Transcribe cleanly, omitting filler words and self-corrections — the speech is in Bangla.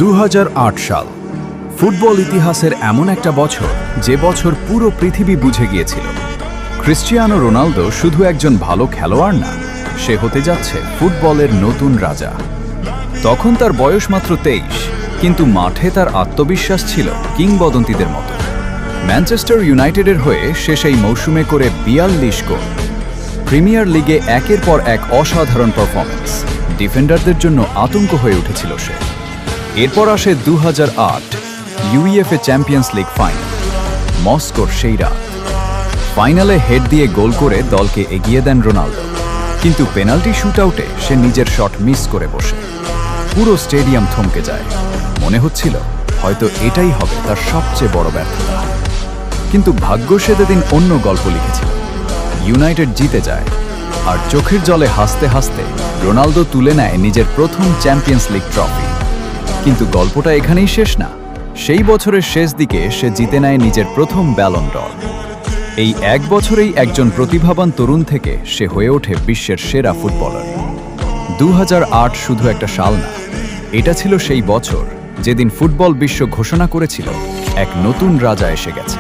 2008 সাল ফুটবল ইতিহাসের এমন একটা বছর যে বছর পুরো পৃথিবী বুঝে গিয়েছিল ক্রিস্টিয়ানো রোনালদো শুধু একজন ভালো খেলোয়াড় না, সে হতে যাচ্ছে ফুটবলের নতুন রাজা। তখন তার বয়স মাত্র 23, কিন্তু মাঠে তার আত্মবিশ্বাস ছিল কিংবদন্তিদের মতো। ম্যানচেস্টার ইউনাইটেডের হয়ে সে সেই মৌসুমে করে 42 গোল। প্রিমিয়ার লিগে একের পর এক অসাধারণ পারফরম্যান্স, ডিফেন্ডারদের জন্য আতঙ্ক হয়ে উঠেছিল সে। এরপর আসে 2008 ইউইএফএ চ্যাম্পিয়ন্স লিগ ফাইনাল, মস্কোর সেই রাত। ফাইনালে হেড দিয়ে গোল করে দলকে এগিয়ে দেন রোনালদো, কিন্তু পেনাল্টি শুটআউটে সে নিজের শট মিস করে বসে। পুরো স্টেডিয়াম থমকে যায়, মনে হচ্ছিল হয়তো এটাই হবে তার সবচেয়ে বড় ব্যর্থতা। কিন্তু ভাগ্য সেদিন অন্য গল্প লিখেছিল। ইউনাইটেড জিতে যায়, আর চোখের জলে হাসতে হাসতে রোনালদো তুলে নেয় নিজের প্রথম চ্যাম্পিয়ন্স লিগ ট্রফি। কিন্তু গল্পটা এখানেই শেষ না। সেই বছরের শেষ দিকে সে জিতে নেয় নিজের প্রথম ব্যালন ড'র। এই এক বছরেই একজন প্রতিভাবান তরুণ থেকে সে হয়ে ওঠে বিশ্বের সেরা ফুটবলার। 2008 শুধু একটা সাল না, এটা ছিল সেই বছর যেদিন ফুটবল বিশ্ব ঘোষণা করেছিল এক নতুন রাজা এসে গেছে।